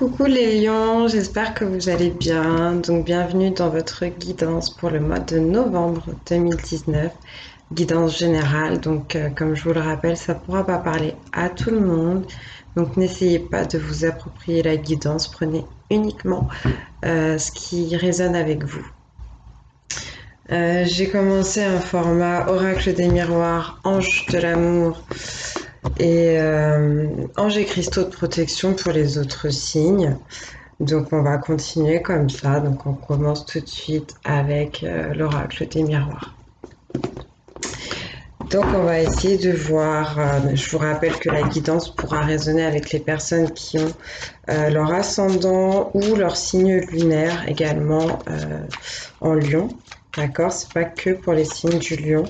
Coucou les lions, j'espère que vous allez bien. Donc bienvenue dans votre guidance pour le mois de novembre 2019, guidance générale. Donc comme je vous le rappelle, ça ne pourra pas parler à tout le monde. Donc n'essayez pas de vous approprier la guidance, prenez uniquement ce qui résonne avec vous. J'ai commencé un format Oracle des miroirs, Ange de l'amour et Ange et cristaux de protection pour les autres signes. Donc on va continuer comme ça. Donc on commence tout de suite avec l'oracle des miroirs. Donc on va essayer de voir, je vous rappelle que la guidance pourra résonner avec les personnes qui ont leur ascendant ou leur signe lunaire également en lion. D'accord, c'est pas que pour les signes du lion.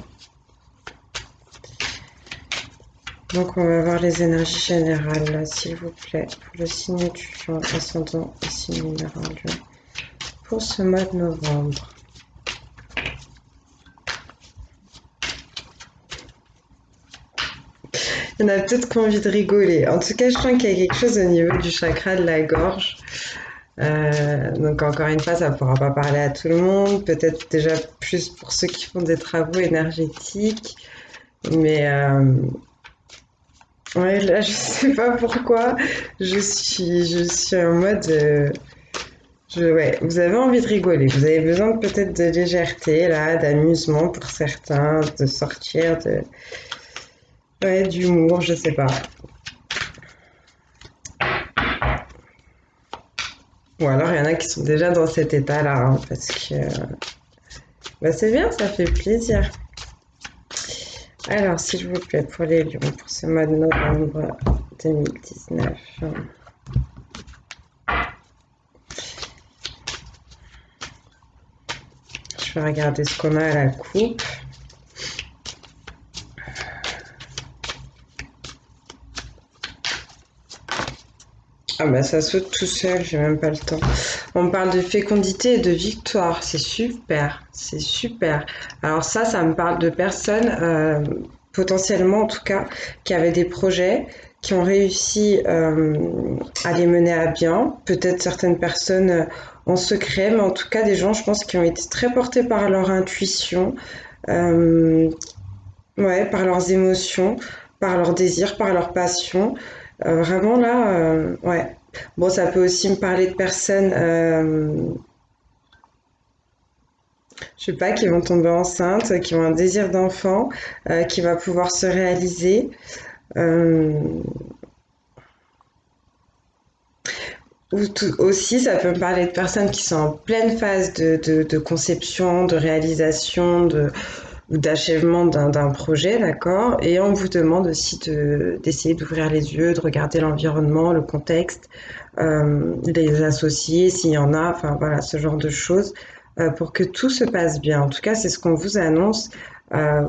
Donc on va voir les énergies générales, s'il vous plaît, pour le signe du lion, ascendant et signe lunaire en lion, pour ce mois de novembre. Il y en a peut-être qui ont envie de rigoler. En tout cas, je sens qu'il y a quelque chose au niveau du chakra de la gorge. Donc encore une fois, ça ne pourra pas parler à tout le monde. Peut-être déjà plus pour ceux qui font des travaux énergétiques. Mais ouais, là, je sais pas pourquoi. Je suis en mode... ouais, vous avez envie de rigoler. Vous avez besoin peut-être de légèreté, là, d'amusement pour certains, de sortir, ouais, d'humour, je sais pas. Ou alors il y en a qui sont déjà dans cet état-là, hein, parce que bah, c'est bien, ça fait plaisir. Alors, s'il vous plaît, pour les lions, pour ce mois de novembre 2019. Je vais regarder ce qu'on a à la coupe. Ah bah ça saute tout seul, j'ai même pas le temps. On parle de fécondité et de victoire, c'est super, c'est super. Alors ça me parle de personnes, potentiellement en tout cas, qui avaient des projets, qui ont réussi à les mener à bien. Peut-être certaines personnes en secret, mais en tout cas des gens, je pense, qui ont été très portés par leur intuition, euh, ouais, par leurs émotions, par leurs désirs, par leur passion. Vraiment là, ouais. Bon, ça peut aussi me parler de personnes, je sais pas, qui vont tomber enceintes, qui ont un désir d'enfant, qui va pouvoir se réaliser. Euh, aussi, ça peut me parler de personnes qui sont en pleine phase de conception, de réalisation, ou d'achèvement d'un projet, d'accord? Et on vous demande aussi d'essayer d'ouvrir les yeux, de regarder l'environnement, le contexte, les associés, s'il y en a, enfin voilà, ce genre de choses, pour que tout se passe bien. En tout cas, c'est ce qu'on vous annonce. euh,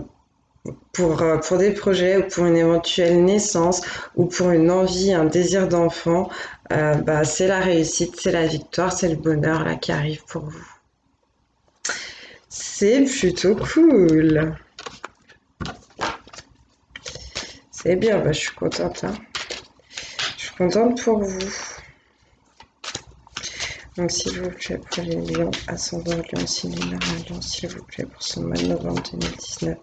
pour des projets ou pour une éventuelle naissance ou pour une envie, un désir d'enfant, bah, c'est la réussite, c'est la victoire, c'est le bonheur là qui arrive pour vous. C'est plutôt cool. C'est bien, bah, je suis contente, hein. Je suis contente pour vous. Donc, s'il vous plaît, pour les lions, ascendant lion, signe lunaire lion, s'il vous plaît, pour ce mois de novembre 2019.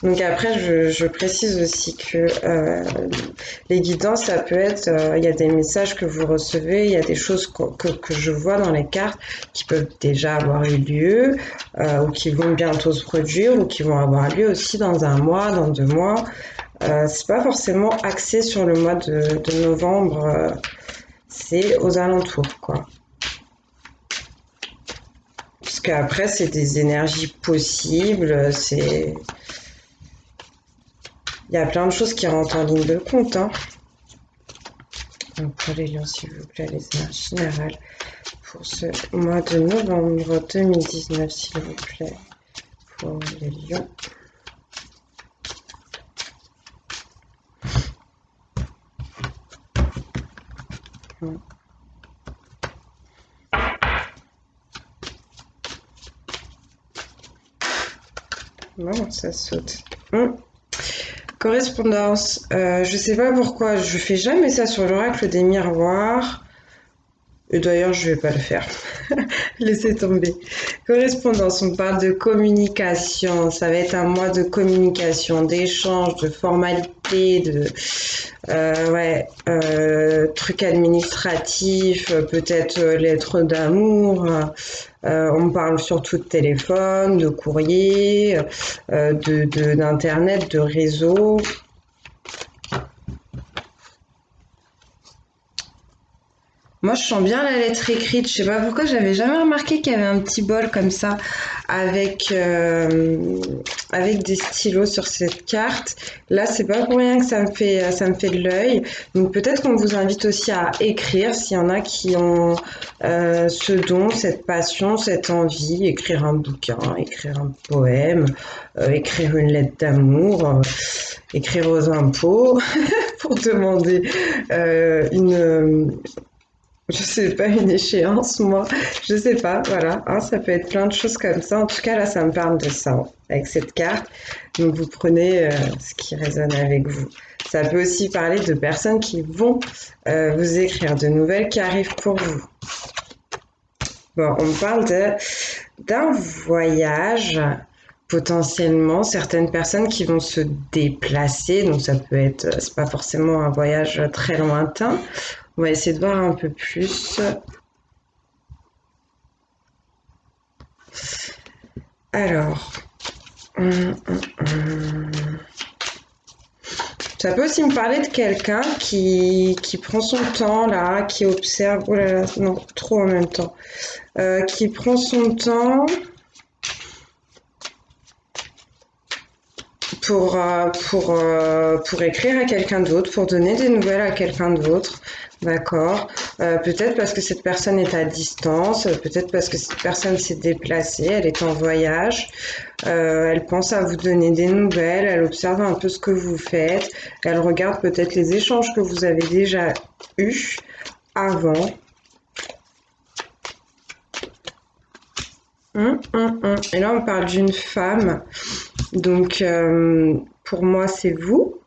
Donc, après, je précise aussi que les guidances, ça peut être, il y a des messages que vous recevez, il y a des choses que je vois dans les cartes qui peuvent déjà avoir eu lieu, ou qui vont bientôt se produire, ou qui vont avoir lieu aussi dans un mois, dans 2 mois. C'est pas forcément axé sur le mois de novembre, c'est aux alentours, quoi. Parce qu'après, c'est des énergies possibles, il y a plein de choses qui rentrent en ligne de compte, hein. Donc pour les lions, s'il vous plaît, les énergies générales pour ce mois de novembre 2019, s'il vous plaît, pour les lions. Non, ça saute. Correspondance. Je sais pas pourquoi, je fais jamais ça sur l'oracle des miroirs. Et d'ailleurs, je vais pas le faire. Laissez tomber. Correspondance, on parle de communication. Ça va être un mois de communication, d'échange, de formalité, de trucs administratifs, peut-être lettres d'amour. On parle surtout de téléphone, de courrier, d'internet, de réseau. Moi, je sens bien la lettre écrite. Je sais pas pourquoi, j'avais jamais remarqué qu'il y avait un petit bol comme ça avec avec des stylos sur cette carte. Là, c'est pas pour rien que ça me fait de l'œil. Donc peut-être qu'on vous invite aussi à écrire s'il y en a qui ont ce don, cette passion, cette envie, écrire un bouquin, écrire un poème, écrire une lettre d'amour, écrire aux impôts pour demander une je sais pas, une échéance, moi. Je sais pas, voilà. Hein, ça peut être plein de choses comme ça. En tout cas, là, ça me parle de ça, hein, avec cette carte. Donc, vous prenez ce qui résonne avec vous. Ça peut aussi parler de personnes qui vont vous écrire, de nouvelles qui arrivent pour vous. Bon, on parle d'un voyage, potentiellement, certaines personnes qui vont se déplacer. Donc, ça peut être, c'est pas forcément un voyage très lointain. On va essayer de voir un peu plus. Alors, ça peut aussi me parler de quelqu'un qui prend son temps là, qui observe. Oh là là, non, trop en même temps. Qui prend son temps pour écrire à quelqu'un d'autre, pour donner des nouvelles à quelqu'un d'autre. D'accord. Peut-être parce que cette personne est à distance, peut-être parce que cette personne s'est déplacée, elle est en voyage, elle pense à vous donner des nouvelles, elle observe un peu ce que vous faites, elle regarde peut-être les échanges que vous avez déjà eus avant. Et là, on parle d'une femme. Donc, pour moi, c'est vous.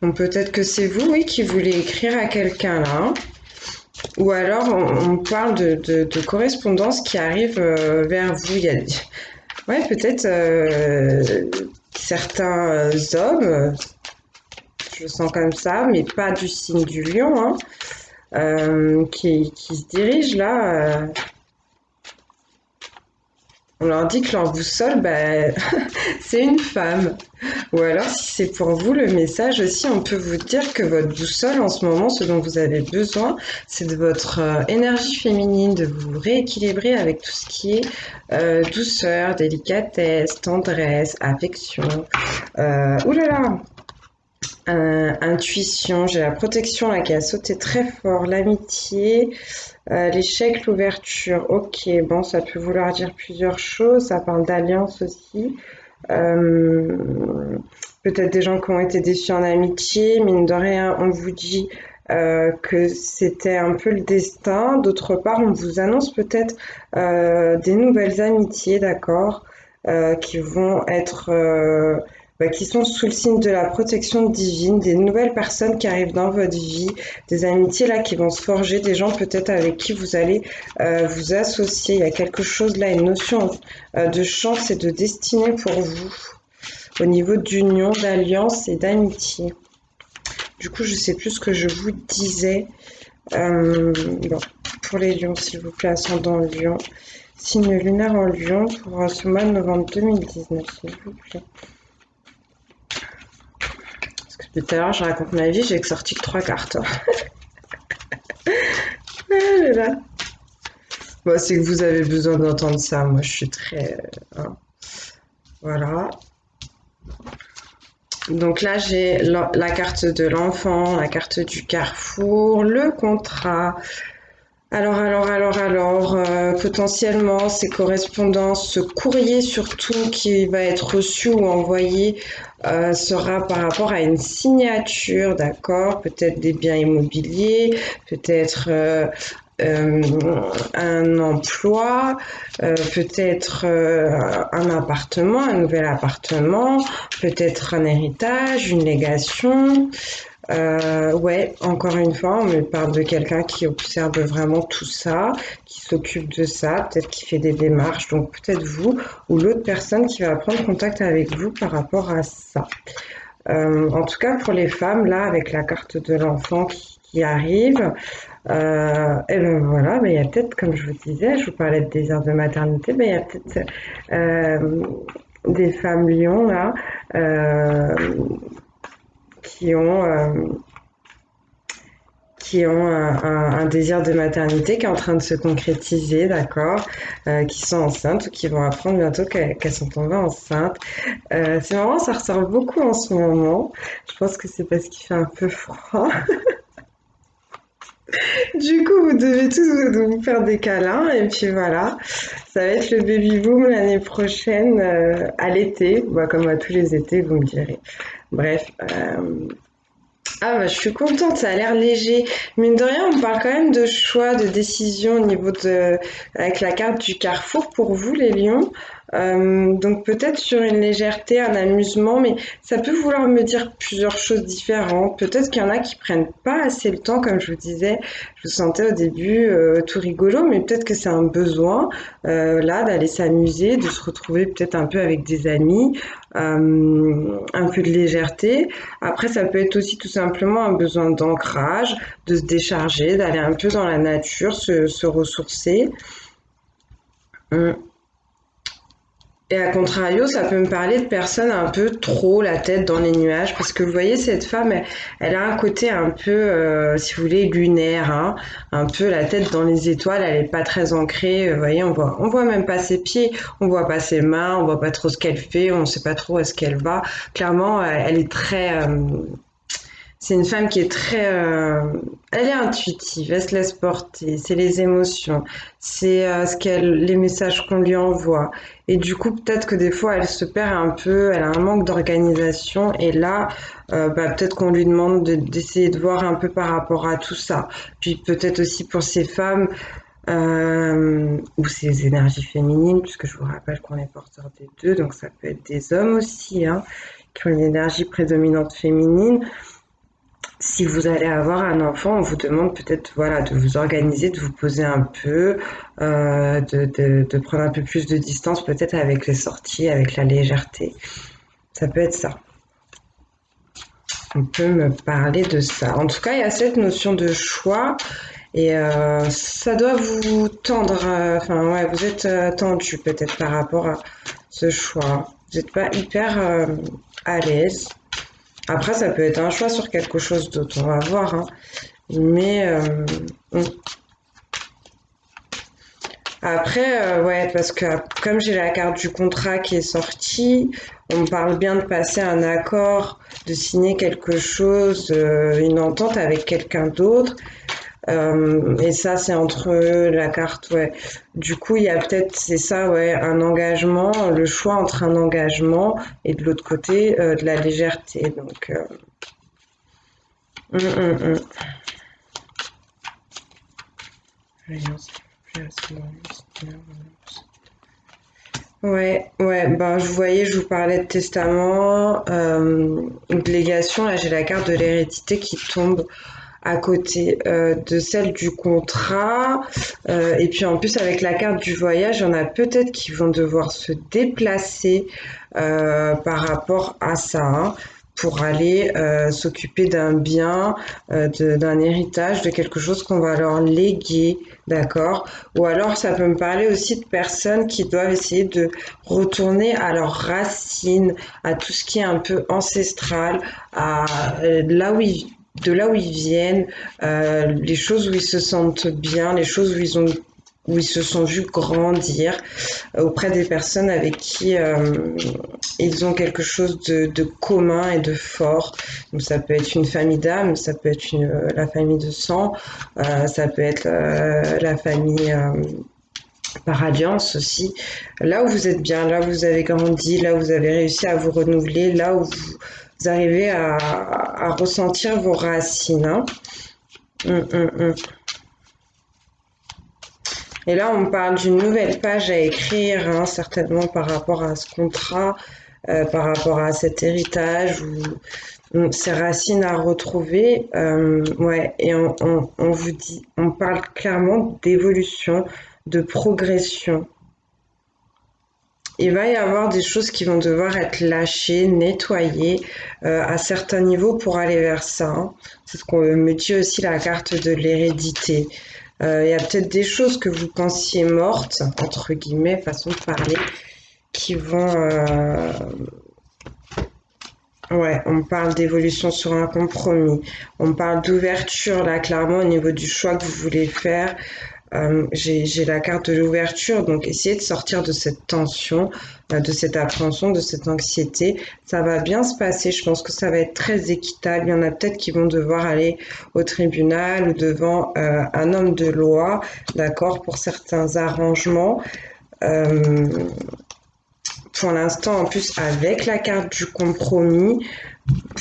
Donc, peut-être que c'est vous, oui, qui voulez écrire à quelqu'un là. Ou alors, on parle de correspondance qui arrive vers vous. Ouais, peut-être certains hommes, je le sens comme ça, mais pas du signe du lion, hein, qui se dirigent là. On leur dit que leur boussole, bah, c'est une femme. Ou alors, si c'est pour vous le message aussi, on peut vous dire que votre boussole, en ce moment, ce dont vous avez besoin, c'est de votre énergie féminine, de vous rééquilibrer avec tout ce qui est douceur, délicatesse, tendresse, affection. Ouh là là, intuition, j'ai la protection là qui a sauté très fort, l'amitié, l'échec, l'ouverture. Ok, bon, ça peut vouloir dire plusieurs choses. Ça parle d'alliance aussi. Euh, Peut-être des gens qui ont été déçus en amitié. Mine de rien, on vous dit que c'était un peu le destin. D'autre part, on vous annonce peut-être des nouvelles amitiés, d'accord, qui vont être qui sont sous le signe de la protection divine, des nouvelles personnes qui arrivent dans votre vie, des amitiés là qui vont se forger, des gens peut-être avec qui vous allez vous associer. Il y a quelque chose là, une notion de chance et de destinée pour vous au niveau d'union, d'alliance et d'amitié. Du coup, je sais plus ce que je vous disais. Bon, pour les lions, s'il vous plaît, ascendant lion. Signe lunaire en lion pour ce mois de novembre 2019, s'il vous plaît. Parce que tout à l'heure, je raconte ma vie, j'ai sorti que 3 cartes. Ah là là. Bon, c'est que vous avez besoin d'entendre ça. Moi, je suis très... Voilà. Donc là, j'ai la carte de l'enfant, la carte du carrefour, le contrat. Alors, potentiellement, ces correspondances, ce courrier surtout qui va être reçu ou envoyé sera par rapport à une signature, d'accord? Peut-être des biens immobiliers, peut-être un emploi, peut-être un appartement, un nouvel appartement, peut-être un héritage, une légation. Ouais, encore une fois, on me parle de quelqu'un qui observe vraiment tout ça, qui s'occupe de ça, peut-être qui fait des démarches, donc peut-être vous ou l'autre personne qui va prendre contact avec vous par rapport à ça. En tout cas, pour les femmes, là, avec la carte de l'enfant qui arrive, et ben voilà, ben, il y a peut-être, comme je vous disais, je vous parlais de désir de maternité, ben, il y a peut-être des femmes lions, là, euh, qui ont... qui ont un désir de maternité qui est en train de se concrétiser, d'accord, qui sont enceintes ou qui vont apprendre bientôt qu'elles sont tombées enceintes. C'est marrant, ça ressort beaucoup en ce moment. Je pense que c'est parce qu'il fait un peu froid. Du coup, vous devez tous vous faire des câlins et puis voilà. Ça va être le baby boom l'année prochaine à l'été, bah, comme à tous les étés, vous me direz. Bref, ah bah, je suis contente, ça a l'air léger. Mine de rien, on parle quand même de choix, de décision au niveau de, avec la carte du carrefour pour vous, les lions. Donc peut-être sur une légèreté, un amusement, mais ça peut vouloir me dire plusieurs choses différentes. Peut-être qu'il y en a qui prennent pas assez le temps, comme je vous disais. Je vous sentais au début tout rigolo, mais peut-être que c'est un besoin là d'aller s'amuser, de se retrouver peut-être un peu avec des amis, un peu de légèreté. Après, ça peut être aussi tout simplement un besoin d'ancrage, de se décharger, d'aller un peu dans la nature, se ressourcer. Hum. Et à contrario, ça peut me parler de personnes un peu trop la tête dans les nuages, parce que vous voyez, cette femme, elle a un côté un peu, si vous voulez, lunaire, hein, un peu la tête dans les étoiles, elle est pas très ancrée. Vous voyez, on voit même pas ses pieds, on voit pas ses mains, on voit pas trop ce qu'elle fait, on sait pas trop où est-ce qu'elle va. Clairement, elle est très, c'est une femme qui est très, elle est intuitive, elle se laisse porter, c'est les émotions, c'est les messages qu'on lui envoie. Et du coup, peut-être que des fois, elle se perd un peu, elle a un manque d'organisation. Et là, bah, peut-être qu'on lui demande d'essayer de voir un peu par rapport à tout ça. Puis peut-être aussi pour ces femmes ou ces énergies féminines, puisque je vous rappelle qu'on est porteur des deux, donc ça peut être des hommes aussi, hein, qui ont une énergie prédominante féminine. Si vous allez avoir un enfant, on vous demande peut-être voilà, de vous organiser, de vous poser un peu, de prendre un peu plus de distance peut-être avec les sorties, avec la légèreté. Ça peut être ça. On peut me parler de ça. En tout cas, il y a cette notion de choix et ça doit vous tendre. Enfin, ouais, vous êtes tendu peut-être par rapport à ce choix. Vous n'êtes pas hyper à l'aise. Après, ça peut être un choix sur quelque chose d'autre, on va voir, hein. Mais après, ouais, parce que comme j'ai la carte du contrat qui est sortie, on me parle bien de passer un accord, de signer quelque chose, une entente avec quelqu'un d'autre. Et ça, c'est entre la carte, ouais. Du coup, il y a peut-être, c'est ça, ouais, un engagement, le choix entre un engagement et de l'autre côté, de la légèreté. Donc, hum, hum, hum. Ouais, ouais, ben je vous voyais, je vous parlais de testament, de légation, là j'ai la carte de l'hérédité qui tombe à côté de celle du contrat. Et puis en plus avec la carte du voyage, il y en a peut-être qui vont devoir se déplacer par rapport à ça, hein, pour aller s'occuper d'un bien, d'un héritage, de quelque chose qu'on va leur léguer, d'accord? Ou alors ça peut me parler aussi de personnes qui doivent essayer de retourner à leurs racines, à tout ce qui est un peu ancestral, à là où ils de là où ils viennent, les choses où ils se sentent bien, les choses où ils se sont vus grandir auprès des personnes avec qui ils ont quelque chose de commun et de fort. Donc ça peut être une famille d'âme, ça peut être la famille de sang, ça peut être la famille par alliance aussi. Là où vous êtes bien, là où vous avez grandi, là où vous avez réussi à vous renouveler, là où vous arrivez à ressentir vos racines, hein. Hum. Et là, on me parle d'une nouvelle page à écrire, hein, certainement par rapport à ce contrat, par rapport à cet héritage. Ces racines à retrouver, ouais, et on vous dit, on parle clairement d'évolution, de progression. Il va y avoir des choses qui vont devoir être lâchées, nettoyées à certains niveaux pour aller vers ça, hein. C'est ce qu'on me dit aussi la carte de l'hérédité. Il y a peut-être des choses que vous pensiez mortes, entre guillemets, façon de parler, qui vont ouais, on parle d'évolution sur un compromis. On parle d'ouverture, là, clairement, au niveau du choix que vous voulez faire. J'ai la carte de l'ouverture, donc essayez de sortir de cette tension, de cette appréhension, de cette anxiété. Ça va bien se passer, je pense que ça va être très équitable. Il y en a peut-être qui vont devoir aller au tribunal ou devant un homme de loi, d'accord, pour certains arrangements. Euh, pour l'instant, en plus, avec la carte du compromis,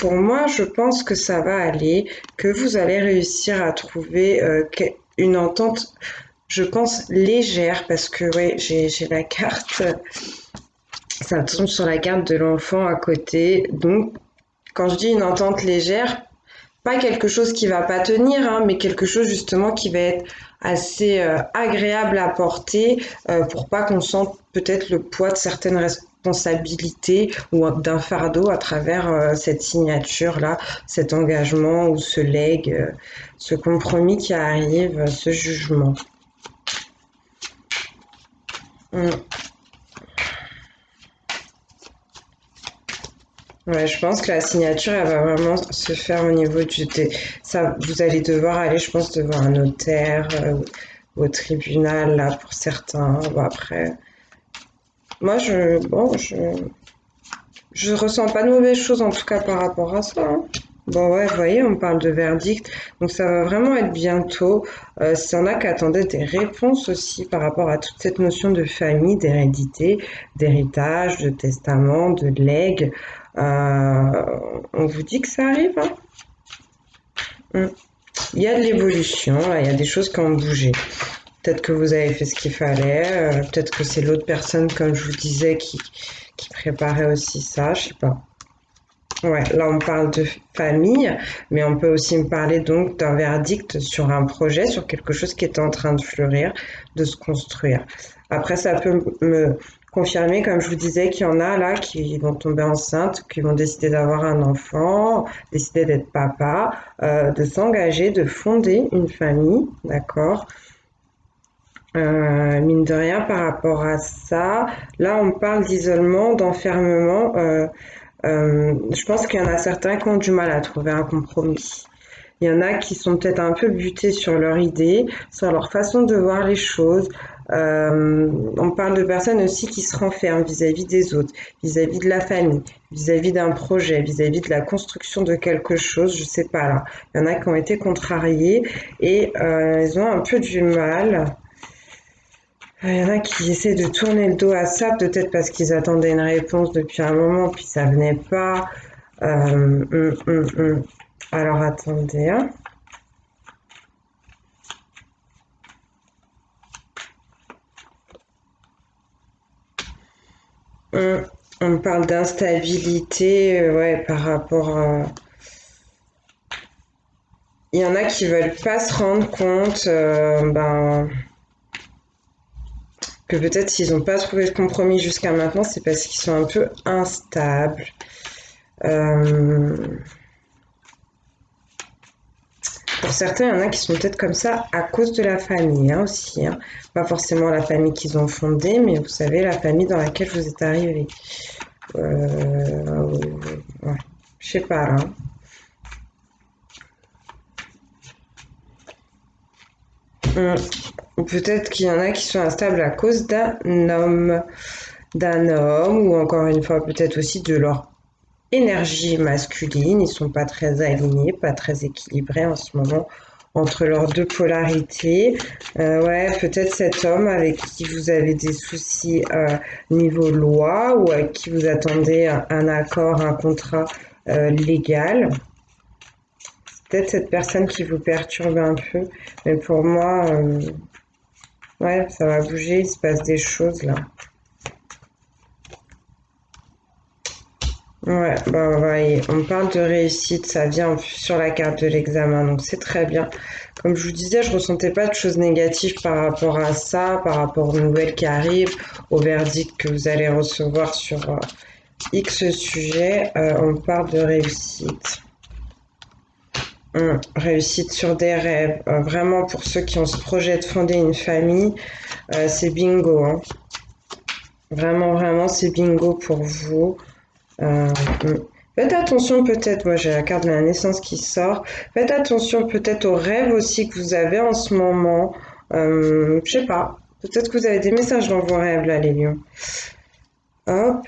pour moi, je pense que ça va aller, que vous allez réussir à trouver une entente, je pense, légère, parce que ouais, j'ai la carte, ça tombe sur la carte de l'enfant à côté. Donc, quand je dis une entente légère, pas quelque chose qui va pas tenir, hein, mais quelque chose justement qui va être assez agréable à porter pour pas qu'on sente peut-être le poids de certaines responsabilités ou d'un fardeau à travers cette signature-là, cet engagement ou ce legs, ce compromis qui arrive, ce jugement. Mm. Ouais, je pense que la signature, elle va vraiment se faire au niveau ça, vous allez devoir aller, je pense, devant un notaire, au tribunal, là, pour certains. Bon, après, moi, je ressens pas de mauvaises choses, en tout cas, par rapport à ça, hein. Bon, ouais, vous voyez, on parle de verdict, donc ça va vraiment être bientôt. S'il y en a qui attendaient des réponses aussi par rapport à toute cette notion de famille, d'hérédité, d'héritage, de testament, de legs, on vous dit que ça arrive, hein. Mm. Il y a de l'évolution, là, il y a des choses qui ont bougé. Peut-être que vous avez fait ce qu'il fallait, peut-être que c'est l'autre personne, comme je vous disais, qui préparait aussi ça, je sais pas. Ouais, là on parle de famille, mais on peut aussi me parler donc d'un verdict sur un projet, sur quelque chose qui est en train de fleurir, de se construire. Après, ça peut me confirmer, comme je vous disais, qu'il y en a là qui vont tomber enceintes, qui vont décider d'avoir un enfant, décider d'être papa, de s'engager, de fonder une famille, d'accord? Mine de rien, par rapport à ça, là on parle d'isolement, d'enfermement. Je pense qu'il y en a certains qui ont du mal à trouver un compromis. Il y en a qui sont peut-être un peu butés sur leur idée, sur leur façon de voir les choses. On parle de personnes aussi qui se renferment vis-à-vis des autres, vis-à-vis de la famille, vis-à-vis d'un projet, vis-à-vis de la construction de quelque chose, je sais pas là. Il y en a qui ont été contrariés et ils ont un peu du mal. Il y en a qui essaient de tourner le dos à ça, peut-être parce qu'ils attendaient une réponse depuis un moment, puis ça venait pas. Alors attendez, hein. On me parle d'instabilité, ouais, par rapport à... Il y en a qui veulent pas se rendre compte, ben, que peut-être s'ils n'ont pas trouvé de compromis jusqu'à maintenant, c'est parce qu'ils sont un peu instables. Euh, Pour certains, il y en a qui sont peut-être comme ça à cause de la famille, hein, aussi, hein. Pas forcément la famille qu'ils ont fondée, mais vous savez, la famille dans laquelle vous êtes arrivé. Ouais, je sais pas là. Hum. Ou peut-être qu'il y en a qui sont instables à cause d'un homme, ou encore une fois peut-être aussi de leur énergie masculine. Ils sont pas très alignés, pas très équilibrés en ce moment entre leurs deux polarités. Ouais, peut-être cet homme avec qui vous avez des soucis niveau loi ou avec qui vous attendez un accord, un contrat légal. Peut-être cette personne qui vous perturbe un peu, mais pour moi, ouais, ça va bouger, il se passe des choses là. Ouais, bah, vous voyez, on parle de réussite, ça vient en plus sur la carte de l'examen, donc c'est très bien. Comme je vous disais, je ressentais pas de choses négatives par rapport à ça, par rapport aux nouvelles qui arrivent, au verdict que vous allez recevoir sur X sujet. On parle de réussite. Réussite sur des rêves. Vraiment, pour ceux qui ont ce projet de fonder une famille, c'est bingo, hein. Vraiment, vraiment, c'est bingo pour vous. Mm. Faites attention peut-être, moi j'ai la carte de la naissance qui sort. Faites attention peut-être aux rêves aussi que vous avez en ce moment. Je sais pas. Peut-être que vous avez des messages dans vos rêves là, les lions. Hop.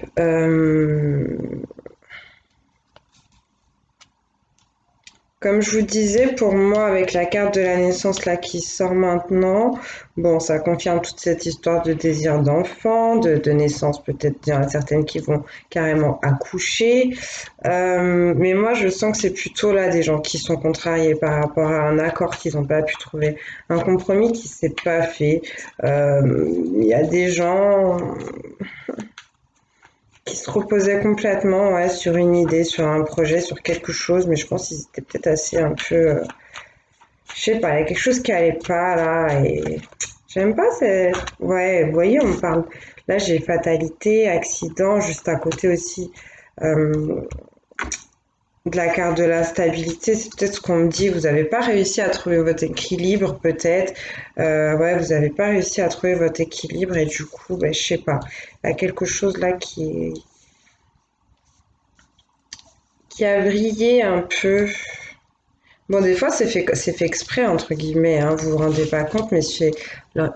Comme je vous disais, pour moi, avec la carte de la naissance là qui sort maintenant, bon, ça confirme toute cette histoire de désir d'enfant, de naissance, peut-être il y en a certaines qui vont carrément accoucher. Mais moi, je sens que c'est plutôt là des gens qui sont contrariés par rapport à un accord qu'ils n'ont pas pu trouver, un compromis qui s'est pas fait. Il y a des gens qui se reposaient complètement, ouais, sur une idée, sur un projet, sur quelque chose, mais je pense qu'ils étaient peut-être assez un peu je sais pas, il y a quelque chose qui allait pas là et j'aime pas c'est ouais, vous voyez, on me parle là j'ai fatalité, accident, juste à côté aussi euh, de la carte de la stabilité, c'est peut-être ce qu'on me dit, vous n'avez pas réussi à trouver votre équilibre peut-être, ouais, vous n'avez pas réussi à trouver votre équilibre et du coup, ben, je sais pas, il y a quelque chose là qui a brillé un peu. Bon, des fois, c'est fait exprès, entre guillemets, hein, vous vous rendez pas compte, mais c'est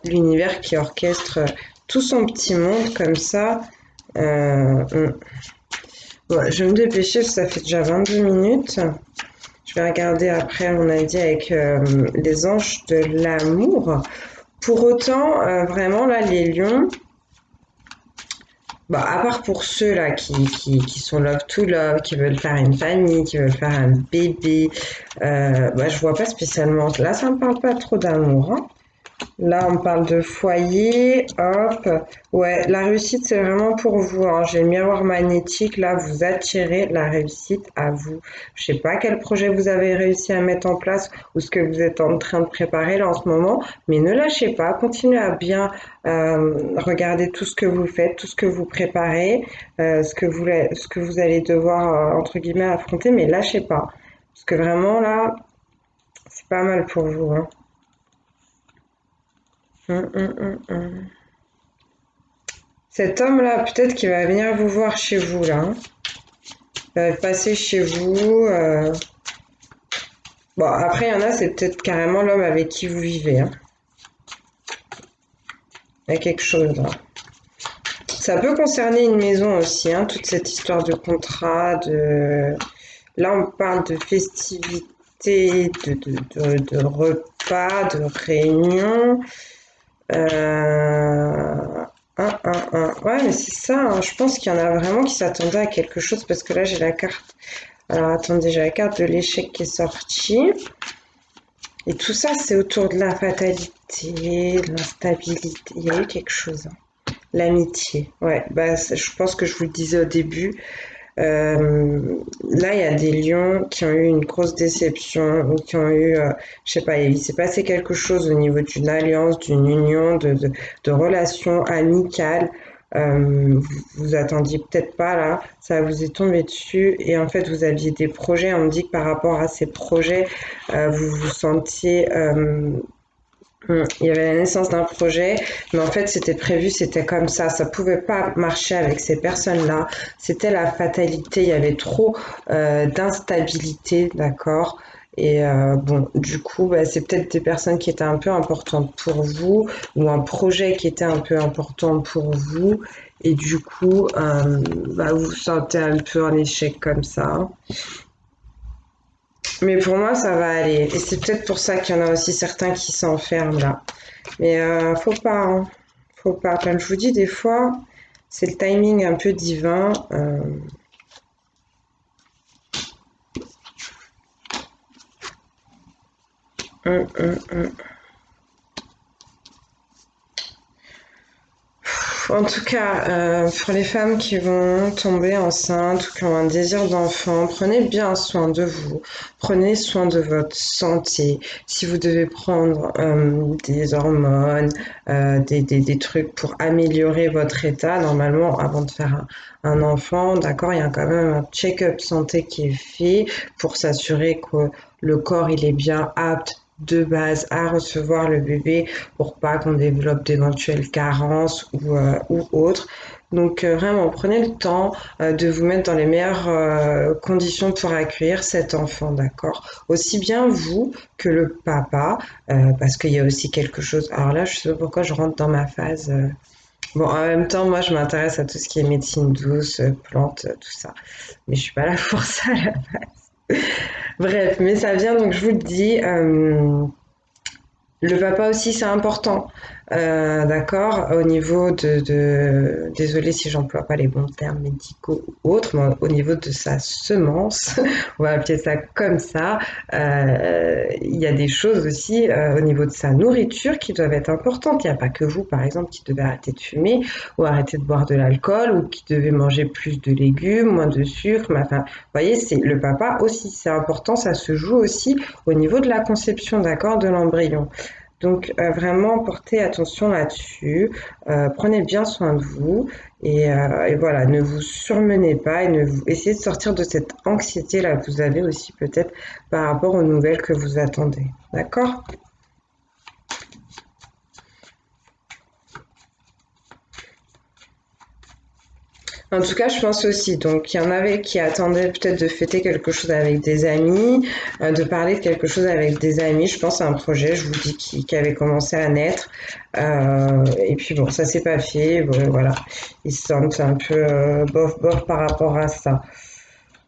l'univers qui orchestre tout son petit monde comme ça. Ouais, je vais me dépêcher, parce que ça fait déjà 22 minutes. Je vais regarder après, on a dit, avec les anges de l'amour. Pour autant, vraiment, là, les lions, bah, à part pour ceux là qui sont love to love, qui veulent faire une famille, qui veulent faire un bébé, bah, je vois pas spécialement. Là, ça me parle pas trop d'amour, hein. Là, on parle de foyer, hop. Ouais, la réussite, c'est vraiment pour vous, hein. J'ai le miroir magnétique, là, vous attirez la réussite à vous. Je sais pas quel projet vous avez réussi à mettre en place ou ce que vous êtes en train de préparer là en ce moment, mais ne lâchez pas, continuez à bien regarder tout ce que vous faites, tout ce que vous préparez, ce que vous allez devoir, entre guillemets, affronter, mais lâchez pas. Parce que vraiment, là, c'est pas mal pour vous, hein. Hum. Cet homme-là, peut-être qu'il va venir vous voir chez vous, là, hein. Il va passer chez vous. Bon, après, il y en a, c'est peut-être carrément l'homme avec qui vous vivez, hein. Il y a quelque chose, là. Ça peut concerner une maison aussi, hein, toute cette histoire de contrat, de... Là, on parle de festivités, de repas, de réunions. Ouais, mais c'est ça, hein. Je pense qu'il y en a vraiment qui s'attendaient à quelque chose parce que là, j'ai la carte. Alors, attendez, j'ai la carte de l'échec qui est sortie. Et tout ça, c'est autour de la fatalité, de l'instabilité. Il y a eu quelque chose, hein. L'amitié. Ouais, bah, je pense que je vous le disais au début. Là, il y a des lions qui ont eu une grosse déception, ou qui ont eu, je sais pas, il s'est passé quelque chose au niveau d'une alliance, d'une union, de relations amicales. Vous attendiez peut-être pas là, ça vous est tombé dessus et en fait vous aviez des projets. On me dit que par rapport à ces projets, vous vous sentiez il y avait la naissance d'un projet, mais en fait, c'était prévu, c'était comme ça pouvait pas marcher avec ces personnes-là. C'était la fatalité, il y avait trop d'instabilité, d'accord? Et bon, du coup, bah, c'est peut-être des personnes qui étaient un peu importantes pour vous, ou un projet qui était un peu important pour vous, et du coup, bah, vous vous sentez un peu en échec comme ça. Mais pour moi, ça va aller. Et c'est peut-être pour ça qu'il y en a aussi certains qui s'enferment là. Mais faut pas, hein. Faut pas. Comme je vous dis, des fois, c'est le timing un peu divin. Hum. En tout cas, pour les femmes qui vont tomber enceintes ou qui ont un désir d'enfant, prenez bien soin de vous, prenez soin de votre santé. Si vous devez prendre des hormones, des trucs pour améliorer votre état, normalement, avant de faire un enfant, d'accord, il y a quand même un check-up santé qui est fait pour s'assurer que le corps il est bien apte de base à recevoir le bébé pour pas qu'on développe d'éventuelles carences ou autres. Donc vraiment, prenez le temps de vous mettre dans les meilleures conditions pour accueillir cet enfant, d'accord? Aussi bien vous que le papa, parce qu'il y a aussi quelque chose. Alors là, je sais pas pourquoi je rentre dans ma phase. Bon, en même temps, moi, je m'intéresse à tout ce qui est médecine douce, plantes, tout ça. Mais je suis pas là pour ça, là. Bref, mais ça vient, donc je vous le dis, le papa aussi, c'est important, d'accord, au niveau désolée si j'emploie pas les bons termes médicaux ou autres, mais au niveau de sa semence, on va appeler ça comme ça, il y a des choses aussi au niveau de sa nourriture qui doivent être importantes. Il n'y a pas que vous, par exemple, qui devez arrêter de fumer ou arrêter de boire de l'alcool ou qui devez manger plus de légumes, moins de sucre. Mais enfin, vous voyez, c'est le papa aussi, c'est important, ça se joue aussi au niveau de la conception, d'accord, de l'embryon. Donc vraiment portez attention là-dessus, prenez bien soin de vous et voilà, ne vous surmenez pas et ne vous essayez de sortir de cette anxiété là que vous avez aussi peut-être par rapport aux nouvelles que vous attendez. D'accord? En tout cas, je pense aussi. Donc, il y en avait qui attendaient peut-être de fêter quelque chose avec des amis, de parler de quelque chose avec des amis. Je pense à un projet, je vous dis, qui avait commencé à naître. Et puis bon, ça s'est pas fait. Bon, voilà, ils se sentent un peu bof bof par rapport à ça.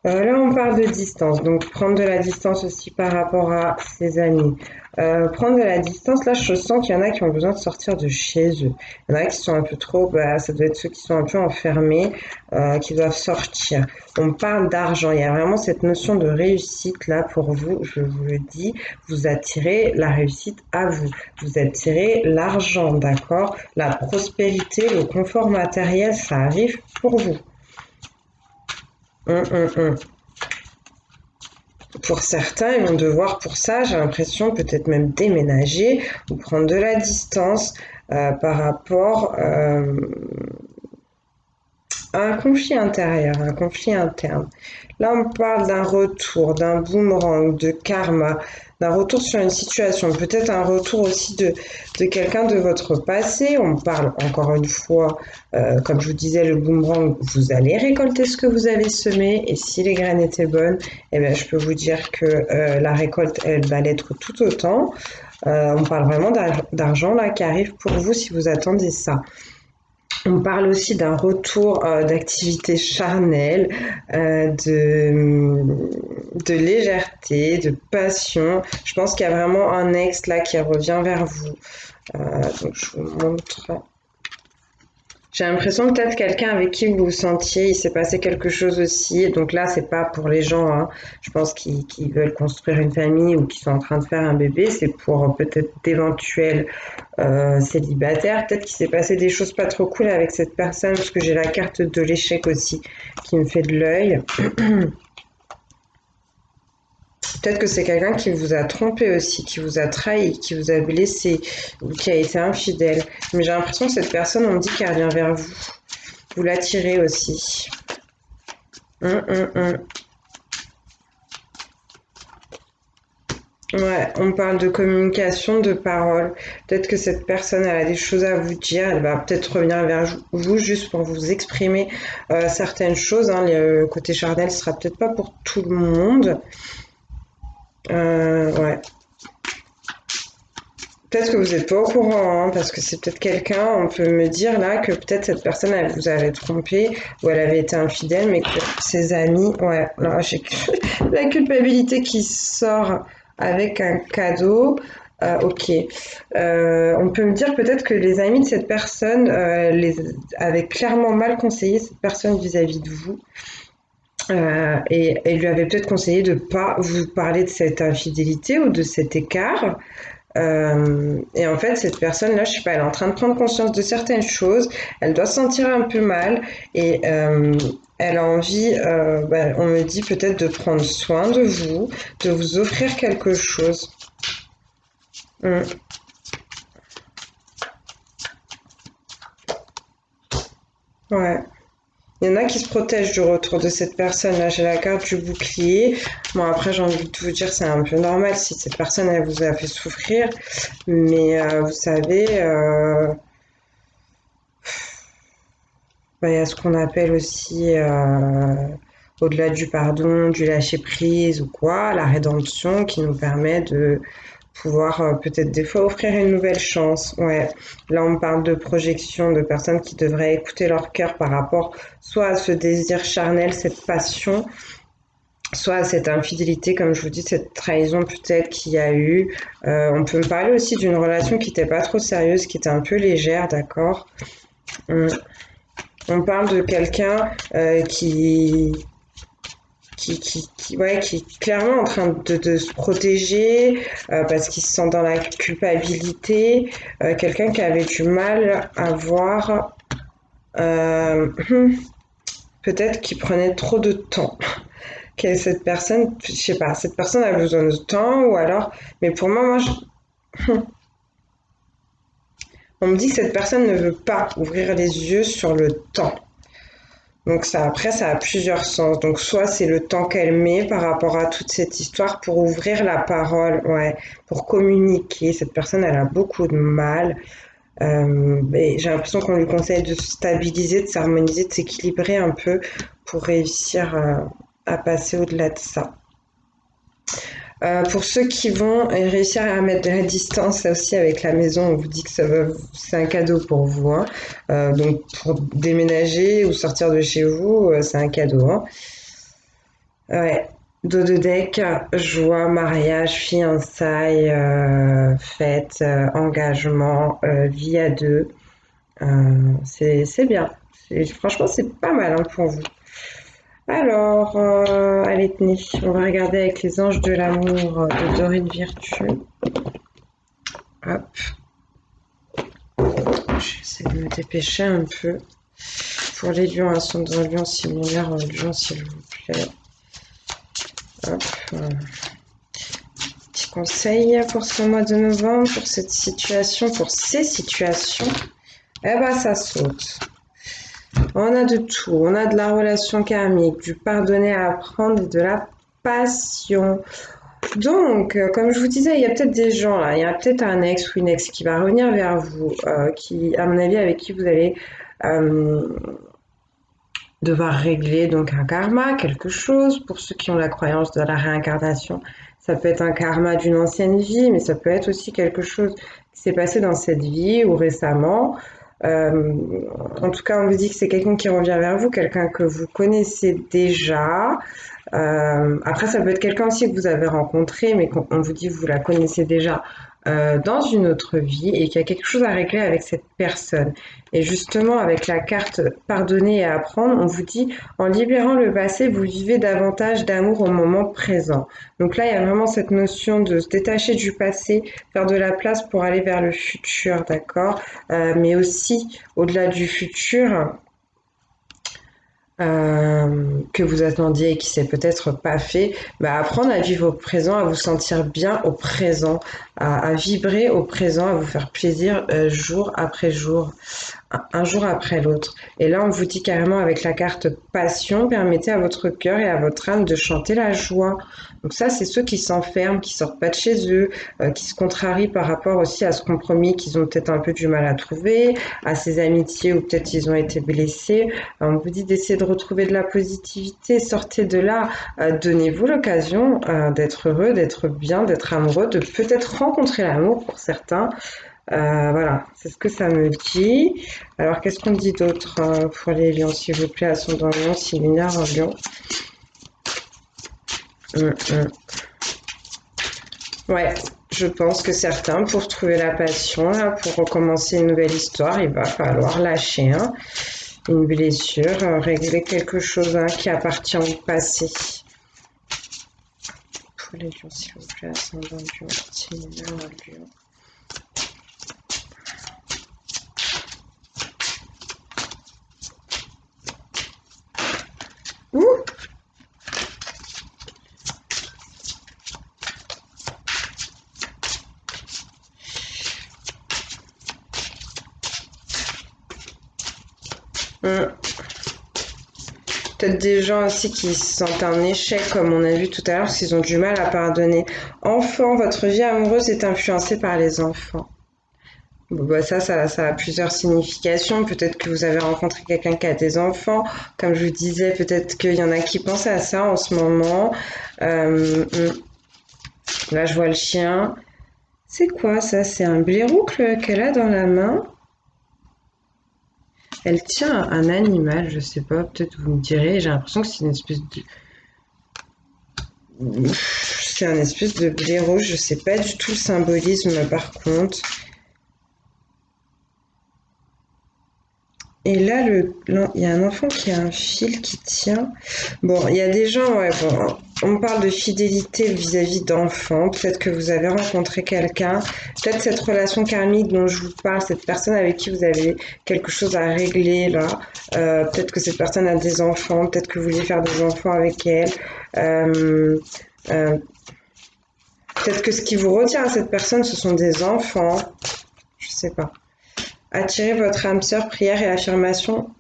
Là, on parle de distance, donc prendre de la distance aussi par rapport à ses amis. Prendre de la distance, là, je sens qu'il y en a qui ont besoin de sortir de chez eux. Il y en a qui sont un peu trop, bah, ça doit être ceux qui sont un peu enfermés, qui doivent sortir. On parle d'argent, il y a vraiment cette notion de réussite là pour vous, je vous le dis, vous attirez la réussite à vous. Vous attirez l'argent, d'accord? La prospérité, le confort matériel, ça arrive pour vous. Hum. Pour certains, ils vont devoir, pour ça, j'ai l'impression, peut-être même déménager ou prendre de la distance par rapport à un conflit intérieur, un conflit interne. Là, on parle d'un retour, d'un boomerang, de karma, d'un retour sur une situation, peut-être un retour aussi de quelqu'un de votre passé. On parle encore une fois, comme je vous disais, le boomerang, vous allez récolter ce que vous avez semé et si les graines étaient bonnes, eh bien, je peux vous dire que la récolte, elle va l'être tout autant. On parle vraiment d'argent là qui arrive pour vous si vous attendez ça. On parle aussi d'un retour d'activité charnelle, de légèreté, de passion. Je pense qu'il y a vraiment un ex là qui revient vers vous. Donc je vous montre. J'ai l'impression peut-être quelqu'un avec qui vous vous sentiez, il s'est passé quelque chose aussi. Donc là, c'est pas pour les gens, hein, je pense, qui veulent construire une famille ou qui sont en train de faire un bébé. C'est pour peut-être d'éventuels célibataires. Peut-être qu'il s'est passé des choses pas trop cool avec cette personne, parce que j'ai la carte de l'échec aussi qui me fait de l'œil. Peut-être que c'est quelqu'un qui vous a trompé aussi, qui vous a trahi, qui vous a blessé ou qui a été infidèle. Mais j'ai l'impression que cette personne, on me dit qu'elle revient vers vous. Vous l'attirez aussi. Hum. Ouais, on parle de communication, de parole. Peut-être que cette personne, elle a des choses à vous dire. Elle va peut-être revenir vers vous juste pour vous exprimer certaines choses, hein. Le côté charnel sera peut-être pas pour tout le monde. Ouais. Peut-être que vous n'êtes pas au courant, hein, parce que c'est peut-être quelqu'un, on peut me dire là que peut-être cette personne, elle vous avait trompé ou elle avait été infidèle, mais que ses amis, ouais, là, j'ai la culpabilité qui sort avec un cadeau. Ok. On peut me dire peut-être que les amis de cette personne les avaient clairement mal conseillé cette personne vis-à-vis de vous. Et lui avait peut-être conseillé de ne pas vous parler de cette infidélité ou de cet écart. Et en fait, cette personne-là, je sais pas, elle est en train de prendre conscience de certaines choses, elle doit se sentir un peu mal et elle a envie, bah, on me dit peut-être de prendre soin de vous offrir quelque chose. Mm. Ouais. Il y en a qui se protègent du retour de cette personne. Là, j'ai la carte du bouclier. Bon, après, j'ai envie de vous dire, c'est un peu normal si cette personne, elle vous a fait souffrir. Mais vous savez, bah, il y a ce qu'on appelle aussi, au-delà du pardon, du lâcher-prise ou quoi, la rédemption qui nous permet de pouvoir peut-être des fois offrir une nouvelle chance. Ouais, là on parle de projection, de personnes qui devraient écouter leur cœur par rapport soit à ce désir charnel, cette passion, soit à cette infidélité, comme je vous dis, cette trahison peut-être qu'il y a eu. On peut me parler aussi d'une relation qui n'était pas trop sérieuse, qui était un peu légère, d'accord. On, on parle de quelqu'un ouais, qui est clairement en train de se protéger parce qu'il se sent dans la culpabilité, quelqu'un qui avait du mal à voir, euh, peut-être qu'il prenait trop de temps. Que cette personne, je sais pas, cette personne a besoin de temps ou alors, mais pour moi, on me dit que cette personne ne veut pas ouvrir les yeux sur le temps. Donc ça, après, ça a plusieurs sens. Donc soit c'est le temps qu'elle met par rapport à toute cette histoire pour ouvrir la parole, ouais, pour communiquer. Cette personne, elle a beaucoup de mal. Et j'ai l'impression qu'on lui conseille de se stabiliser, de s'harmoniser, de s'équilibrer un peu pour réussir à passer au-delà de ça. Pour ceux qui vont réussir à mettre de la distance aussi avec la maison, on vous dit que c'est un cadeau pour vous, hein. Donc pour déménager ou sortir de chez vous, c'est un cadeau, hein. Ouais. Dos de deck, joie, mariage, fiançailles, fête, engagement, vie à deux. C'est bien. Franchement, c'est pas mal, hein, pour vous. Alors, allez, tenez, on va regarder avec les anges de l'amour de Dorine Virtue. Hop, j'essaie de me dépêcher un peu. Pour les lions, ascendant lion, similaire lion, s'il vous plaît. Hop, petit conseil pour ce mois de novembre, pour cette situation, pour ces situations. Eh ben, ça saute. On a de tout. On a de la relation karmique, du pardonner à apprendre et de la passion. Donc, comme je vous disais, il y a peut-être des gens là, il y a peut-être un ex ou une ex qui va revenir vers vous, qui, à mon avis, avec qui vous allez euh, devoir régler donc un karma, quelque chose. Pour ceux qui ont la croyance de la réincarnation, ça peut être un karma d'une ancienne vie, mais ça peut être aussi quelque chose qui s'est passé dans cette vie ou récemment. Euh, En tout cas, on vous dit que c'est quelqu'un qui revient vers vous, quelqu'un que vous connaissez déjà. Après, ça peut être quelqu'un aussi que vous avez rencontré, mais qu'on vous dit que vous la connaissez déjà dans une autre vie et qu'il y a quelque chose à régler avec cette personne. Et justement, avec la carte pardonner et apprendre, on vous dit en libérant le passé, vous vivez davantage d'amour au moment présent. Donc là, il y a vraiment cette notion de se détacher du passé, faire de la place pour aller vers le futur, d'accord. Mais aussi, au-delà du futur, que vous attendiez et qui s'est peut-être pas fait, bah, apprendre à vivre au présent, à vous sentir bien au présent, à vibrer au présent, à vous faire plaisir jour après jour, un jour après l'autre. Et là, on vous dit carrément avec la carte passion, permettez à votre cœur et à votre âme de chanter la joie. Donc ça, c'est ceux qui s'enferment, qui sortent pas de chez eux, qui se contrarient par rapport aussi à ce compromis qu'ils ont peut-être un peu du mal à trouver, à ces amitiés où peut-être ils ont été blessés. On vous dit d'essayer de retrouver de la positivité, sortez de là, donnez-vous l'occasion d'être heureux, d'être bien, d'être amoureux, de peut-être rencontrer l'amour pour certains. Voilà, c'est ce que ça me dit. Alors, qu'est-ce qu'on dit d'autre pour les lions, s'il vous plaît, ascendant lion, si lunaire en lion. Ouais, je pense que certains, pour trouver la passion, là, pour recommencer une nouvelle histoire, il va falloir lâcher une blessure, régler quelque chose qui appartient au passé. Pour les lions, s'il vous plaît, ascendant lion, si lunaire en lion. Hum. Peut-être des gens aussi qui se sentent un échec, comme on a vu tout à l'heure, parce qu'ils ont du mal à pardonner. Enfant, votre vie amoureuse est influencée par les enfants. Bon, bah ça a plusieurs significations. Peut-être que vous avez rencontré quelqu'un qui a des enfants. Comme je vous disais, peut-être qu'il y en a qui pensent à ça en ce moment. Là, je vois le chien. C'est quoi ça? C'est un blaireau qu'elle a dans la main. Elle tient un animal, je sais pas, peut-être vous me direz. J'ai l'impression que c'est une espèce de... C'est un espèce de blaireau, je sais pas du tout le symbolisme par contre. Et là, il y a un enfant qui a un fil qui tient. Bon, il y a des gens, ouais, bon, on parle de fidélité vis-à-vis d'enfants. Peut-être que vous avez rencontré quelqu'un. Peut-être cette relation karmique dont je vous parle, cette personne avec qui vous avez quelque chose à régler, là. Peut-être que cette personne a des enfants. Peut-être que vous voulez faire des enfants avec elle. Euh, euh, Peut-être que ce qui vous retient à cette personne, ce sont des enfants. Je sais pas. Attirez votre âme sœur, prière et affirmation.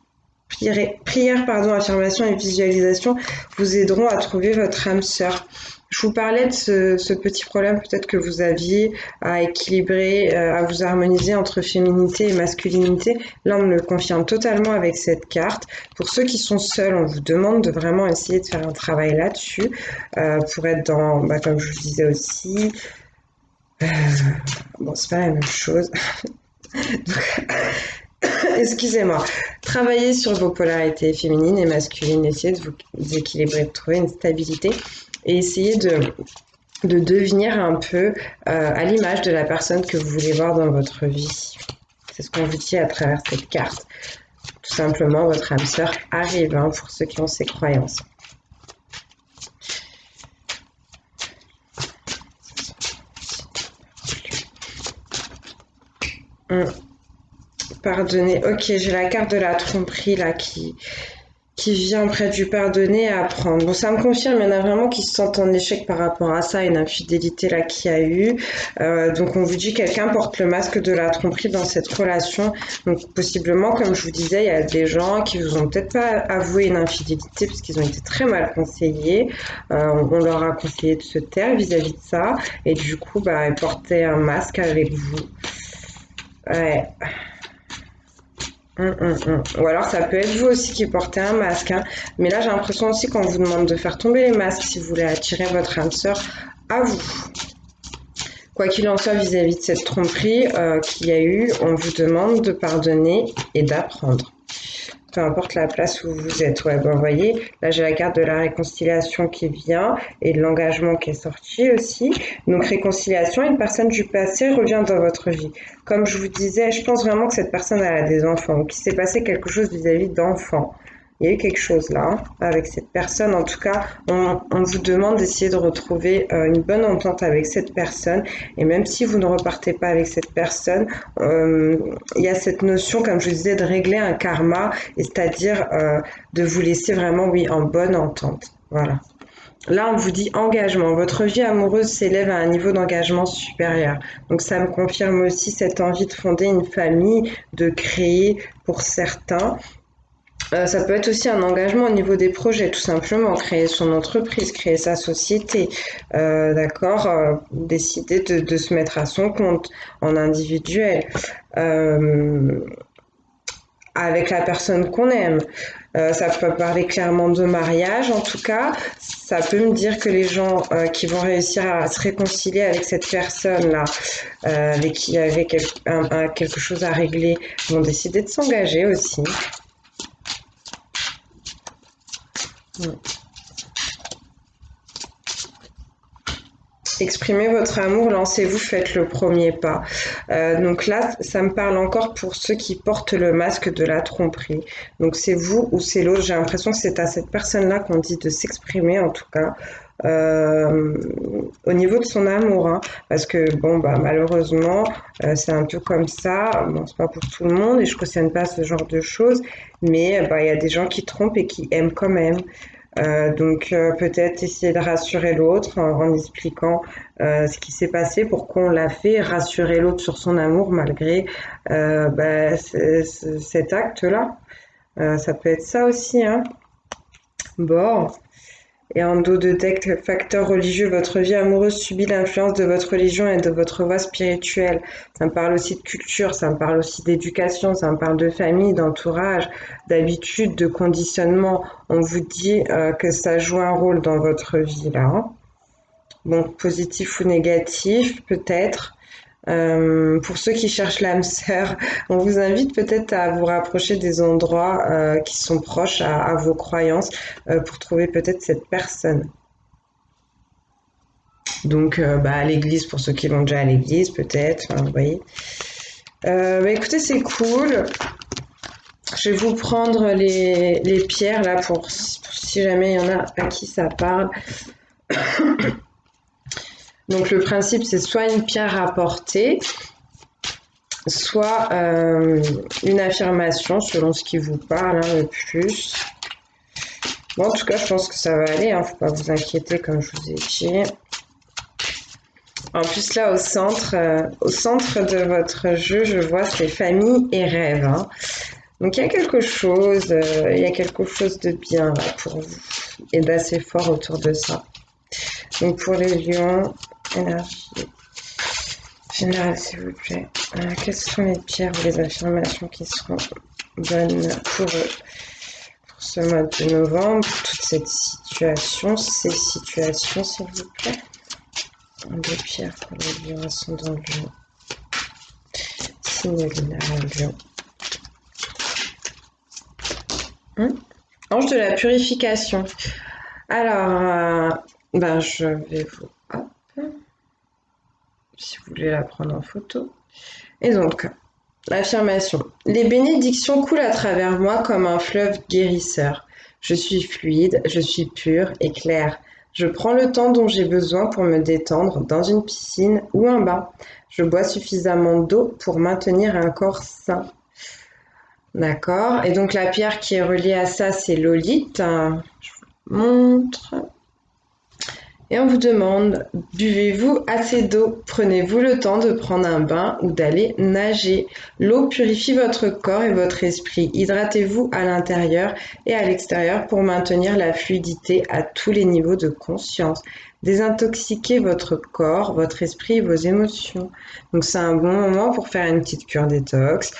Prière, pardon, affirmation et visualisation vous aideront à trouver votre âme sœur. Je vous parlais de ce petit problème peut-être que vous aviez à équilibrer, à vous harmoniser entre féminité et masculinité. Là, on me le confirme totalement avec cette carte. Pour ceux qui sont seuls, on vous demande de vraiment essayer de faire un travail là-dessus pour être dans, bah, comme je vous disais aussi, euh, bon, c'est pas la même chose. Donc, excusez-moi. Travaillez sur vos polarités féminines et masculines, essayez de vous équilibrer, de trouver une stabilité et essayez de devenir un peu à l'image de la personne que vous voulez voir dans votre vie. C'est ce qu'on vous dit à travers cette carte. Tout simplement, votre âme sœur arrive hein, pour ceux qui ont ces croyances. Pardonner. Ok, j'ai la carte de la tromperie là qui vient près du pardonner à apprendre. Bon, ça me confirme, il y en a vraiment qui se sentent en échec par rapport à ça, une infidélité là qu'il y a eu. Donc on vous dit quelqu'un porte le masque de la tromperie dans cette relation. Donc possiblement, comme je vous disais, il y a des gens qui vous ont peut-être pas avoué une infidélité parce qu'ils ont été très mal conseillés. On leur a conseillé de se taire vis-à-vis de ça. Et du coup, bah, ils portaient un masque avec vous. Ouais. Ou alors ça peut être vous aussi qui portez un masque, hein. Mais là j'ai l'impression aussi qu'on vous demande de faire tomber les masques si vous voulez attirer votre âme sœur à vous. Quoi qu'il en soit vis-à-vis de cette tromperie qu'il y a eu, on vous demande de pardonner et d'apprendre. Peu importe la place où vous êtes. Ouais, ben, vous voyez, là j'ai la carte de la réconciliation qui vient et de l'engagement qui est sorti aussi. Donc réconciliation, une personne du passé revient dans votre vie. Comme je vous disais, je pense vraiment que cette personne elle a des enfants, ou qu'il s'est passé quelque chose vis-à-vis d'enfants. Il y a eu quelque chose là hein, avec cette personne. En tout cas, on vous demande d'essayer de retrouver une bonne entente avec cette personne. Et même si vous ne repartez pas avec cette personne, il y a cette notion, comme je vous disais, de régler un karma, et c'est-à-dire de vous laisser vraiment, oui, en bonne entente. Voilà. Là, on vous dit engagement. Votre vie amoureuse s'élève à un niveau d'engagement supérieur. Donc, ça me confirme aussi cette envie de fonder une famille, de créer pour certains. Ça peut être aussi un engagement au niveau des projets, tout simplement, créer son entreprise, créer sa société, d'accord, décider de se mettre à son compte en individuel, euh, avec la personne qu'on aime. Ça peut parler clairement de mariage, en tout cas, ça peut me dire que les gens qui vont réussir à se réconcilier avec cette personne-là, avec qui il y avait quelque chose à régler, vont décider de s'engager aussi. Exprimez votre amour, lancez-vous, faites le premier pas. Donc là, ça me parle encore pour ceux qui portent le masque de la tromperie. Donc c'est vous ou c'est l'autre. J'ai l'impression que c'est à cette personne-là qu'on dit de s'exprimer, en tout cas, euh, au niveau de son amour. Hein, parce que bon, bah malheureusement, c'est un peu comme ça. Bon, c'est pas pour tout le monde et je cautionne pas ce genre de choses. Mais bah il y a des gens qui trompent et qui aiment quand même. Donc peut-être essayer de rassurer l'autre en expliquant ce qui s'est passé, pourquoi on l'a fait, rassurer l'autre sur son amour malgré bah, cet acte-là. Ça peut être ça aussi, hein. Bon. Et en dos de deck, facteur religieux, votre vie amoureuse subit l'influence de votre religion et de votre voie spirituelle. Ça me parle aussi de culture, ça me parle aussi d'éducation, ça me parle de famille, d'entourage, d'habitude, de conditionnement. On vous dit que ça joue un rôle dans votre vie là, hein. Donc positif ou négatif, peut-être. Pour ceux qui cherchent l'âme sœur, on vous invite peut-être à vous rapprocher des endroits qui sont proches à vos croyances pour trouver peut-être cette personne. Donc, à l'église, pour ceux qui vont déjà à l'église, peut-être, hein, vous voyez. Écoutez, c'est cool. Je vais vous prendre les pierres là pour si jamais il y en a à qui ça parle. Donc, le principe, c'est soit une pierre à porter, soit une affirmation selon ce qui vous parle hein, le plus. Bon, en tout cas, je pense que ça va aller, hein, faut pas vous inquiéter comme je vous ai dit. En plus, là, au centre de votre jeu, je vois c'est famille et rêve, hein. Donc, il y a quelque chose de bien là, pour vous et d'assez fort autour de ça. Donc, pour les lions, énergie générale, s'il vous plaît. Quelles sont les pierres ou les affirmations qui seront bonnes pour eux pour ce mois de novembre, pour toute cette situation, ces situations, s'il vous plaît. Des pierres pour les lions, ascendant lion. Signe lunaire lion. Ange de la purification. Alors, je vais vous... Hop, si vous voulez la prendre en photo. Et donc, l'affirmation. Les bénédictions coulent à travers moi comme un fleuve guérisseur. Je suis fluide, je suis pure et claire. Je prends le temps dont j'ai besoin pour me détendre dans une piscine ou un bain. Je bois suffisamment d'eau pour maintenir un corps sain. D'accord. Et donc la pierre qui est reliée à ça, c'est l'olite. Je vous montre. Et on vous demande, buvez-vous assez d'eau? Prenez-vous le temps de prendre un bain ou d'aller nager? L'eau purifie votre corps et votre esprit. Hydratez-vous à l'intérieur et à l'extérieur pour maintenir la fluidité à tous les niveaux de conscience. Désintoxiquez votre corps, votre esprit et vos émotions. Donc c'est un bon moment pour faire une petite cure détox.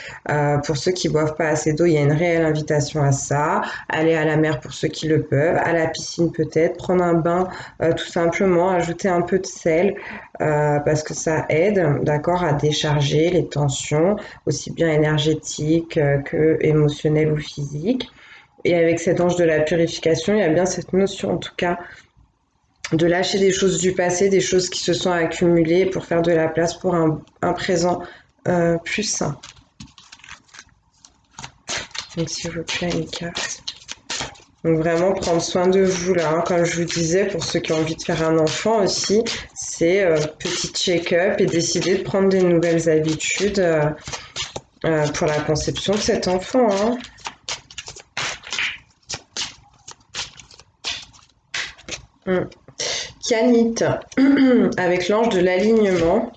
Pour ceux qui boivent pas assez d'eau, il y a une réelle invitation à ça. Aller à la mer pour ceux qui le peuvent, à la piscine peut-être, prendre un bain tout simplement, ajouter un peu de sel parce que ça aide, d'accord, à décharger les tensions, aussi bien énergétiques que émotionnelles ou physiques. Et avec cet ange de la purification, il y a bien cette notion en tout cas de lâcher des choses du passé, des choses qui se sont accumulées pour faire de la place pour un présent plus sain. Donc s'il vous plaît, une carte. Donc vraiment prendre soin de vous là, hein. Comme je vous disais, pour ceux qui ont envie de faire un enfant aussi, c'est petit check-up et décider de prendre des nouvelles habitudes pour la conception de cet enfant, hein. Kianit, avec l'ange de l'alignement.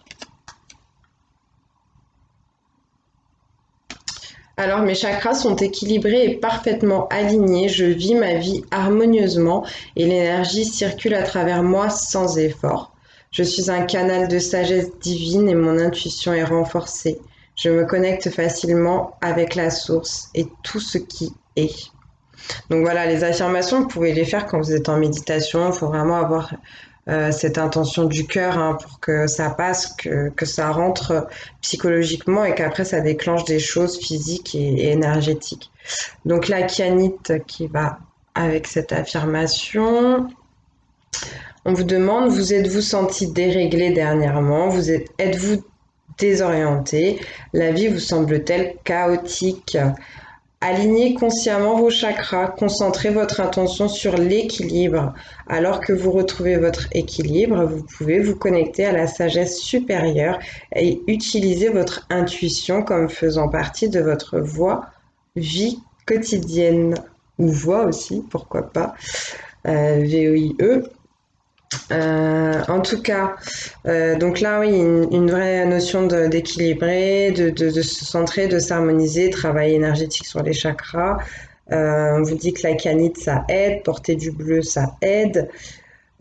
Alors mes chakras sont équilibrés et parfaitement alignés, je vis ma vie harmonieusement et l'énergie circule à travers moi sans effort. Je suis un canal de sagesse divine et mon intuition est renforcée. Je me connecte facilement avec la source et tout ce qui est. Donc voilà, les affirmations, vous pouvez les faire quand vous êtes en méditation. Il faut vraiment avoir cette intention du cœur hein, pour que ça passe, que ça rentre psychologiquement et qu'après ça déclenche des choses physiques et énergétiques. Donc la kianite qui va avec cette affirmation. On vous demande, vous êtes-vous senti déréglé dernièrement? Êtes-vous désorienté? La vie vous semble-t-elle chaotique? Alignez consciemment vos chakras, concentrez votre attention sur l'équilibre. Alors que vous retrouvez votre équilibre, vous pouvez vous connecter à la sagesse supérieure et utiliser votre intuition comme faisant partie de votre vie quotidienne. Ou voix aussi, pourquoi pas. VOIE. En tout cas, donc là, oui, une vraie notion d'équilibrer, de se centrer, de s'harmoniser, travail énergétique sur les chakras. On vous dit que la canite, ça aide, porter du bleu, ça aide.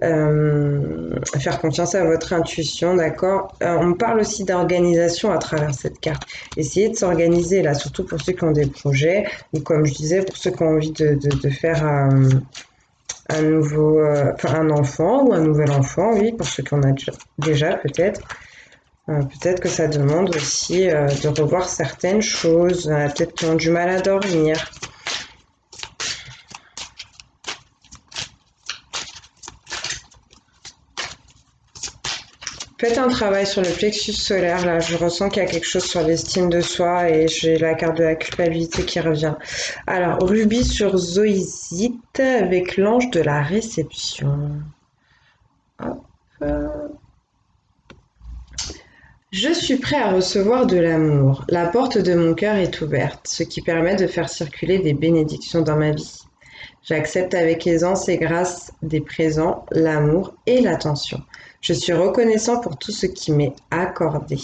Faire confiance à votre intuition, d'accord. On parle aussi d'organisation à travers cette carte. Essayez de s'organiser là, surtout pour ceux qui ont des projets, ou comme je disais, pour ceux qui ont envie de faire un nouveau, enfin un enfant ou un nouvel enfant, oui, pour ceux qui en ont déjà peut-être. Peut-être que ça demande aussi de revoir certaines choses, peut-être qui ont du mal à dormir. Faites un travail sur le plexus solaire, là, je ressens qu'il y a quelque chose sur l'estime de soi et j'ai la carte de la culpabilité qui revient. Alors, rubis sur zoïsite avec l'ange de la réception. Hop. Je suis prêt à recevoir de l'amour. La porte de mon cœur est ouverte, ce qui permet de faire circuler des bénédictions dans ma vie. J'accepte avec aisance et grâce des présents, l'amour et l'attention. Je suis reconnaissant pour tout ce qui m'est accordé.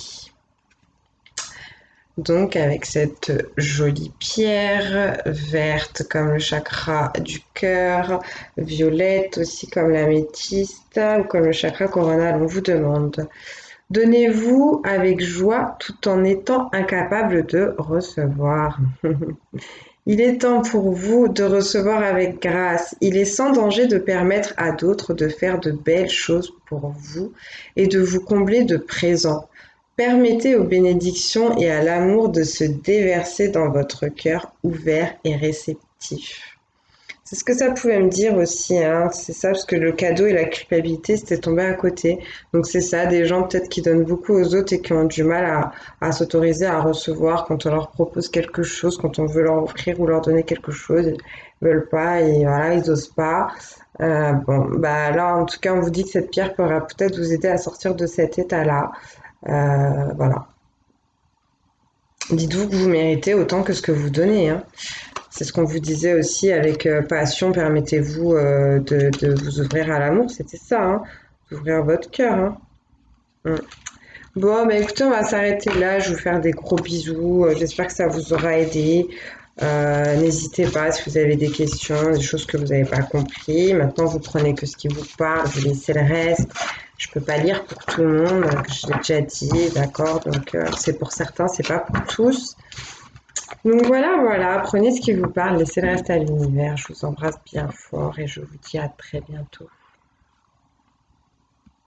Donc avec cette jolie pierre verte comme le chakra du cœur, violette aussi comme l'améthyste ou comme le chakra coronal, on vous demande. Donnez-vous avec joie tout en étant incapable de recevoir. Il est temps pour vous de recevoir avec grâce. Il est sans danger de permettre à d'autres de faire de belles choses pour vous et de vous combler de présents. Permettez aux bénédictions et à l'amour de se déverser dans votre cœur ouvert et réceptif. C'est ce que ça pouvait me dire aussi, hein. C'est ça, parce que le cadeau et la culpabilité, c'était tombé à côté. Donc c'est ça, des gens peut-être qui donnent beaucoup aux autres et qui ont du mal à s'autoriser à recevoir quand on leur propose quelque chose, quand on veut leur offrir ou leur donner quelque chose, ils veulent pas et voilà, ils osent pas. Bon, bah là, en tout cas, on vous dit que cette pierre pourra peut-être vous aider à sortir de cet état-là. Voilà. Dites-vous que vous méritez autant que ce que vous donnez, hein. C'est ce qu'on vous disait aussi avec passion, permettez-vous de vous ouvrir à l'amour, c'était ça, hein, d'ouvrir votre cœur. Hein. Mm. Bon, bah écoutez, on va s'arrêter là. Je vais vous faire des gros bisous. J'espère que ça vous aura aidé. N'hésitez pas si vous avez des questions, des choses que vous n'avez pas compris. Maintenant, vous prenez que ce qui vous parle, vous laissez le reste. Je peux pas lire pour tout le monde, je l'ai déjà dit, d'accord. Donc c'est pour certains, c'est pas pour tous. Donc voilà, voilà, prenez ce qui vous parle, laissez le reste à l'univers. Je vous embrasse bien fort et je vous dis à très bientôt.